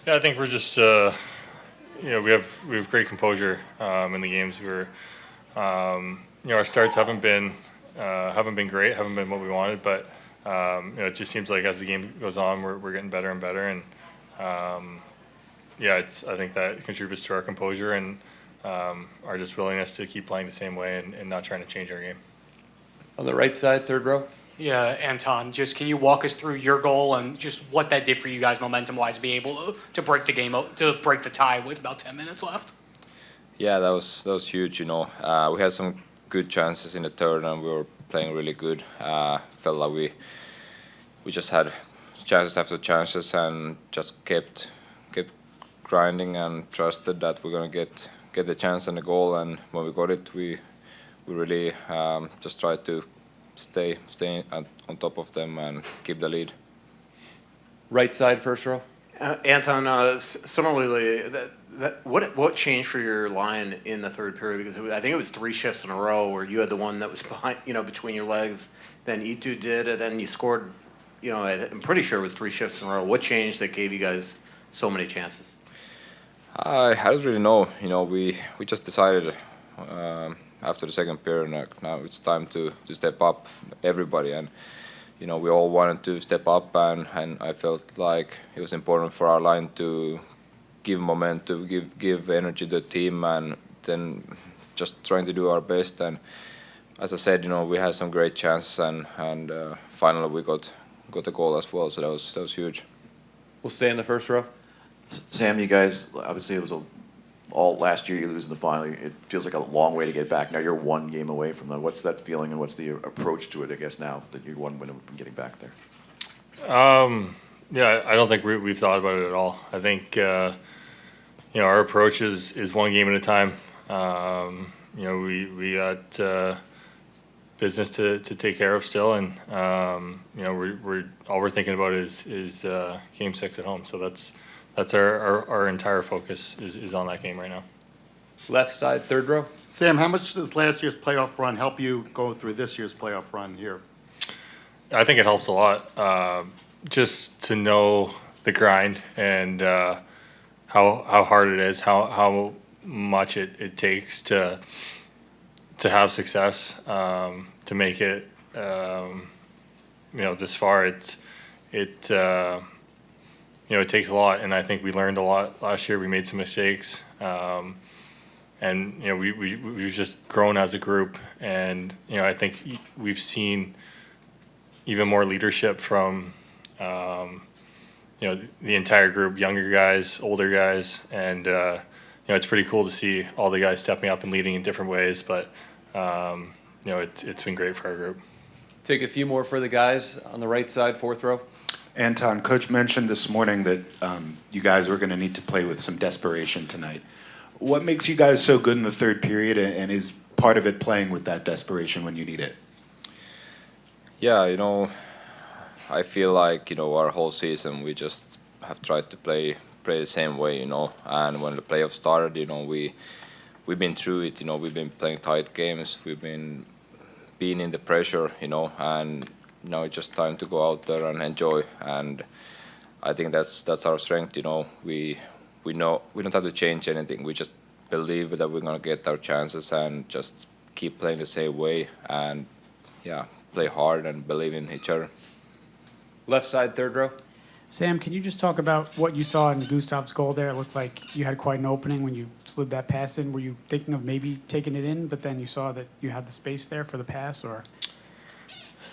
Yeah, I think we're just we have great composure in the games. Our starts haven't been great, haven't been what we wanted, but it just seems like as the game goes on, we're getting better and better, and I think that contributes to our composure and our just willingness to keep playing the same way and not trying to change our game. On the right side, third row. Yeah, Anton, just can you walk us through your goal and just what that did for you guys momentum-wise, be able to break the game, to break the tie with about 10 minutes left? Yeah, that was huge. We had some good chances in the third, and we were playing really good. Felt like we just had chances after chances, and just kept grinding and trusted that we're gonna get the chance and the goal. And when we got it, we really just tried to stay on top of them and keep the lead. Right side, first row. Anton, similarly, what changed for your line in the third period? Because I think it was 3 shifts in a row where you had the one that was behind, between your legs. Then Itu did, and then you scored. I'm pretty sure it was 3 shifts in a row. What changed that gave you guys so many chances? I don't really know. We just decided after the second period, now it's time to step up, everybody, and we all wanted to step up, and I felt like it was important for our line to give momentum, give energy to the team, and then just trying to do our best. And as I said, we had some great chances, and finally we got a goal as well, so that was huge. We'll stay in the first row. Sam, you guys, obviously it was all last year you lose in the final. It feels like a long way to get back. Now you're 1 game away from that. What's that feeling, and what's the approach to it, I guess, now that you're 1 win from getting back there? I don't think we've thought about it at all. I think our approach is 1 game at a time. We got business to take care of still, and we're all we're thinking about is game 6 at home. So that's our entire focus is on that game right now. Left side, third row. Sam, how much does last year's playoff run help you go through this year's playoff run here? I think it helps a lot. Just to know the grind and how hard it is, how much it takes to have success, to make it this far. It takes a lot, and I think we learned a lot last year. We made some mistakes, and we've just grown as a group, and I think we've seen even more leadership from the entire group, younger guys, older guys, and it's pretty cool to see all the guys stepping up and leading in different ways. But it's been great for our group. Take a few more for the guys on the right side, fourth row. Anton, Coach mentioned this morning that you guys were going to need to play with some desperation tonight. What makes you guys so good in the third period, and is part of it playing with that desperation when you need it? Yeah, I feel like, our whole season we just have tried to play the same way, and when the playoffs started, we've been through it, we've been playing tight games, we've been in the pressure, and now it's just time to go out there and enjoy, and I think that's our strength. We know we don't have to change anything. We just believe that we're gonna get our chances and just keep playing the same way, and play hard and believe in each other. Left side, third row. Sam, can you just talk about what you saw in Gustav's goal there? It looked like you had quite an opening when you slid that pass in. Were you thinking of maybe taking it in, but then you saw that you had the space there for the pass, or?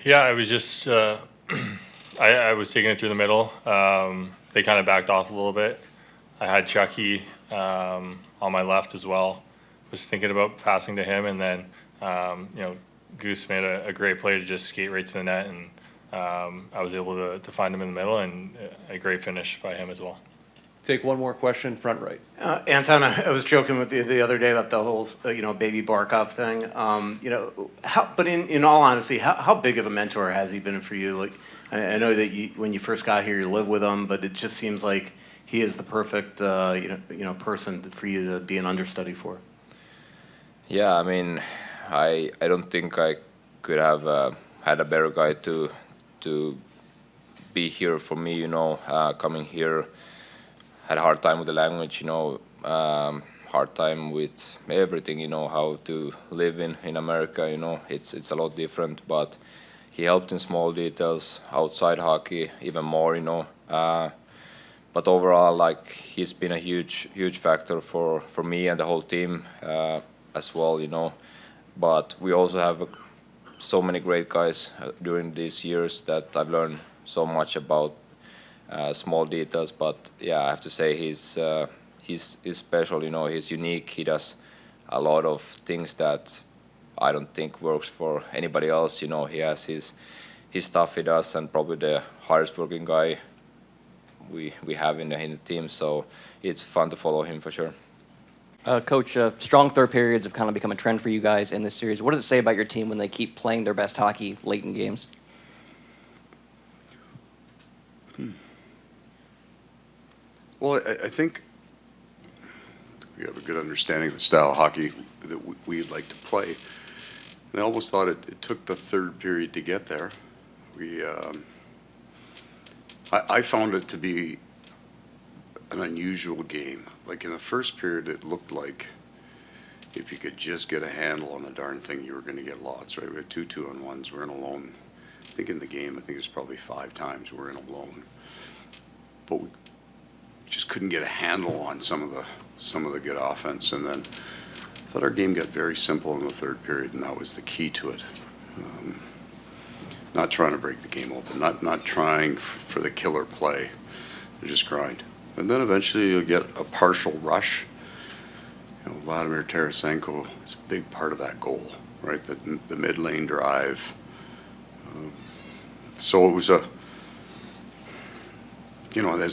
Yeah, I was just I was taking it through the middle. They kind of backed off a little bit. I had Chucky on my left as well. Was thinking about passing to him, and then Goose made a great play to just skate right to the net, and I was able to find him in the middle, and a great finish by him as well. Take one more question, front right. Anton, I was joking with you the other day about the whole, baby Barkov thing. But in all honesty, how big of a mentor has he been for you? Like, I know that when you first got here, you lived with him, but it just seems like he is the perfect, person for you to be an understudy for. Yeah, I mean, I don't think I could have had a better guy to be here for me. Coming here, had a hard time with the language, hard time with everything, how to live in America, it's a lot different, but he helped in small details, outside hockey even more, but overall, like, he's been a huge factor for me and the whole team as well, but we also have so many great guys during these years that I've learned so much about small details, but yeah, I have to say he's special. He's unique. He does a lot of things that I don't think works for anybody else. He has his stuff he does, and probably the hardest working guy we have in the team. So it's fun to follow him for sure. Coach, strong third periods have kind of become a trend for you guys in this series. What does it say about your team when they keep playing their best hockey late in games? Well, I think we have a good understanding of the style of hockey that we'd like to play. And I almost thought it took the third period to get there. I found it to be an unusual game. Like in the first period, it looked like if you could just get a handle on the darn thing, you were going to get lots, right? We had 2 2-on-1s. We're in alone. I think in the game, I think it's probably 5 times we're in alone. But we just couldn't get a handle on some of the good offense. And then I thought our game got very simple in the third period, and that was the key to it. Not trying to break the game open, not trying for the killer play. You just grind. And then eventually you'll get a partial rush. Vladimir Tarasenko is a big part of that goal, right? The mid-lane drive. So it was as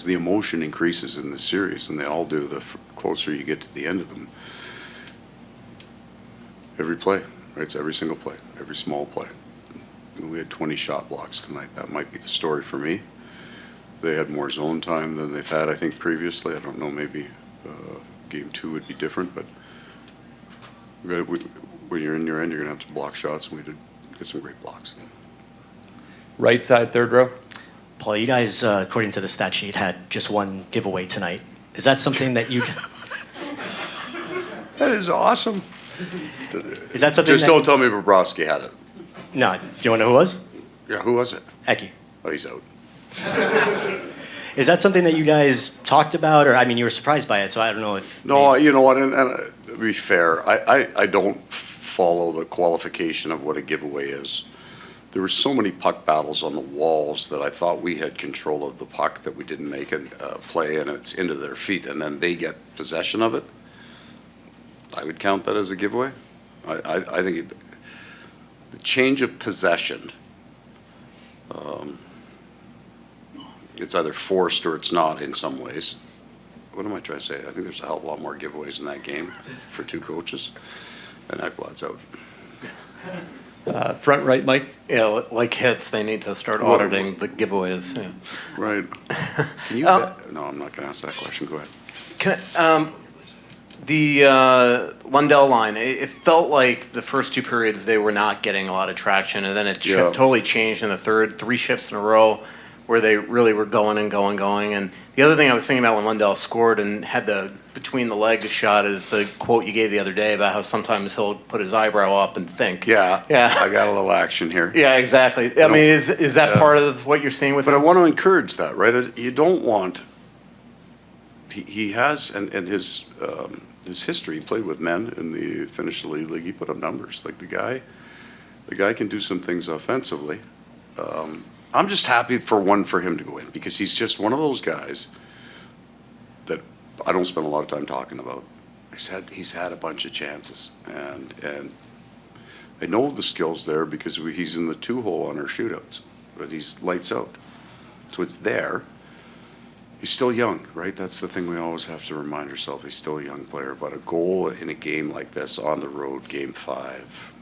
the emotion increases in the series, and they all do, the closer you get to the end of them, every play, right? It's every single play, every small play. We had 20 shot blocks tonight. That might be the story for me. They had more zone time than they've had, I think, previously. I don't know, maybe game 2 would be different, but when you're in your end, you're going to have to block shots, and we did get some great blocks. Right side, third row. Paul, you guys, according to the stat sheet, had just one giveaway tonight. Is that something that you... That is awesome. Is that something Just don't tell me Bobrovsky had it. No. Do you want to know who it was? Yeah, who was it? Eki. Oh, he's out. Is that something that you guys talked about? Or, I mean, you were surprised by it, so I don't know if... No, you know what, and to be fair, I don't follow the qualification of what a giveaway is. There were so many puck battles on the walls that I thought we had control of the puck that we didn't make a play, and it's into their feet, and then they get possession of it. I would count that as a giveaway. I think the change of possession, it's either forced or it's not in some ways. What am I trying to say? I think there's a hell of a lot more giveaways in that game for 2 coaches, and Ekblad's out. Front right, Mike. Yeah, like hits, they need to start auditing the giveaways. Yeah. Right. Can you bet? No, I'm not going to ask that question. Go ahead. The Lundell line, it felt like the first 2 periods they were not getting a lot of traction, and then it totally changed in the third, 3 shifts in a row where they really were going and going and going. And the other thing I was thinking about when Lundell scored and had the between the legs shot is the quote you gave the other day about how sometimes he'll put his eyebrow up and think. Yeah. I got a little action here. Yeah, exactly. I mean, is that part of what you're seeing with him? But I want to encourage that, right? You don't want. He has, and his history, he played with men in the Finnish Elite League. He put up numbers. Like the guy can do some things offensively. I'm just happy for him to go in, because he's just one of those guys that I don't spend a lot of time talking about. He's had a bunch of chances, and I know the skills there because he's in the 2-hole on our shootouts, but he's lights out. So it's there. He's still young, right? That's the thing we always have to remind ourselves. He's still a young player, but a goal in a game like this on the road, game 5,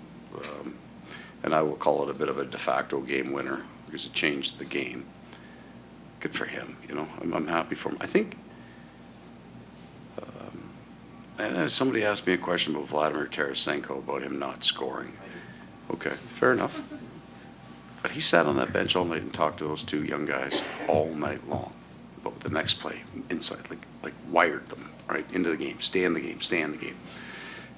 and I will call it a bit of a de facto game winner because it changed the game. Good for him, I'm happy for him. I think, and somebody asked me a question about Vladimir Tarasenko, about him not scoring. Okay, fair enough. But he sat on that bench all night and talked to those 2 young guys all night long. but with the next play, inside, like wired them, right, into the game, stay in the game, stay in the game.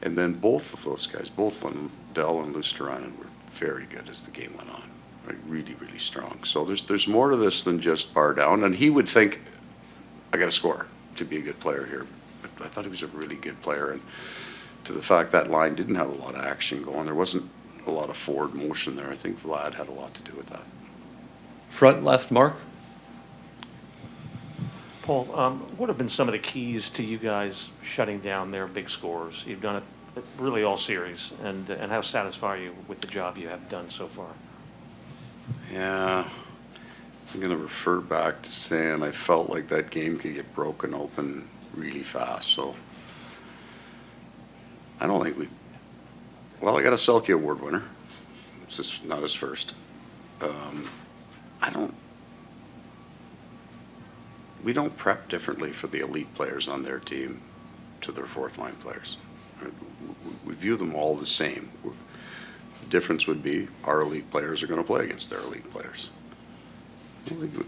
And then both of those guys, both Lundell and Luosterainen, were very good as the game went on, right, really, really strong. So there's more to this than just bar down, and he would think, I got to score to be a good player here. But I thought he was a really good player, and to the fact that line didn't have a lot of action going, there wasn't a lot of forward motion there. I think Vlad had a lot to do with that. Front left, Mark. Paul, what have been some of the keys to you guys shutting down their big scores? You've done it really all series, and how satisfied are you with the job you have done so far? Yeah, I'm going to refer back to saying I felt like that game could get broken open really fast. So I don't think well, I got a Selke Award winner. It's just not his first. We don't prep differently for the elite players on their team to their fourth line players. We view them all the same. The difference would be our elite players are going to play against their elite players.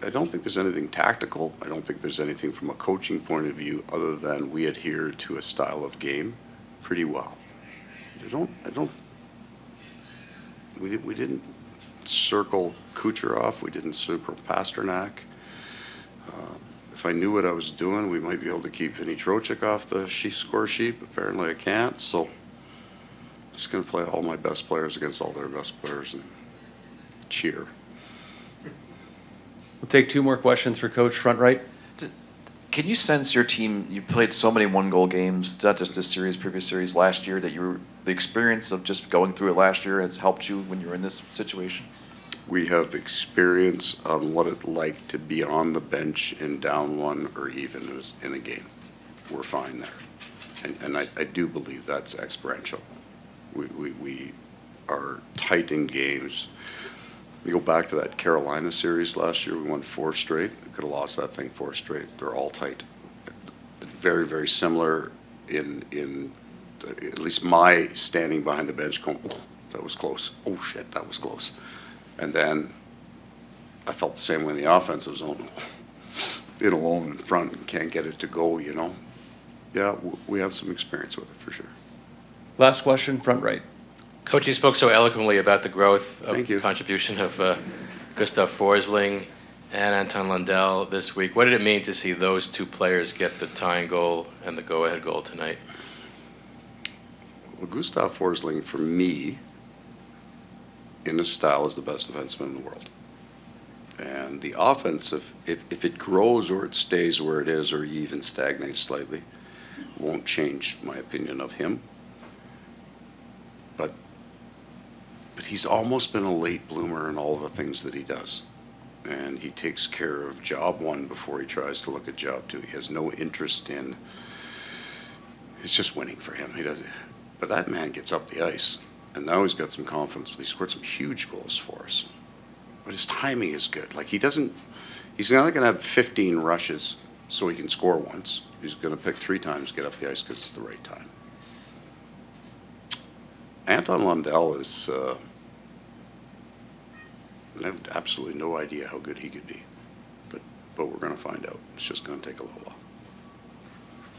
I don't think there's anything tactical. I don't think there's anything from a coaching point of view other than we adhere to a style of game pretty well. We didn't circle Kucherov. We didn't circle Pasternak. If I knew what I was doing, we might be able to keep Vinny Trocheck off the score sheet. Apparently I can't, so I'm just going to play all my best players against all their best players and cheer. We'll take two more questions for Coach, front right. Can you sense your team, you played so many one-goal games, not just this series, previous series, last year, that the experience of just going through it last year has helped you when you're in this situation? We have experience on what it's like to be on the bench in down one or even in a game. We're fine there. And I do believe that's experiential. We are tight in games. You go back to that Carolina series last year, we won 4 straight. We could have lost that thing 4 straight. They're all tight. Very, very similar in at least my standing behind the bench going, oh, that was close. Oh, shit, that was close. And then I felt the same way in the offensive zone. In alone in front and can't get it to go, you know. Yeah, we have some experience with it for sure. Last question, front right. Coach, you spoke so eloquently about the growth Thank you. contribution of Gustav Forsling and Anton Lundell this week. What did it mean to see those two players get the tying goal and the go-ahead goal tonight? Well, Gustav Forsling, for me, in his style, is the best defenseman in the world. And the offense, if it grows or it stays where it is or even stagnates slightly, won't change my opinion of him. But he's almost been a late bloomer in all the things that he does. And he takes care of job one before he tries to look at job two. He has no interest in, it's just winning for him. He doesn't, but that man gets up the ice. And now he's got some confidence. He scored some huge goals for us. But his timing is good. Like he's not going to have 15 rushes so he can score once. He's going to pick 3 times, get up the ice because it's the right time. Anton Lundell is, I have absolutely no idea how good he could be. But we're going to find out. It's just going to take a little while.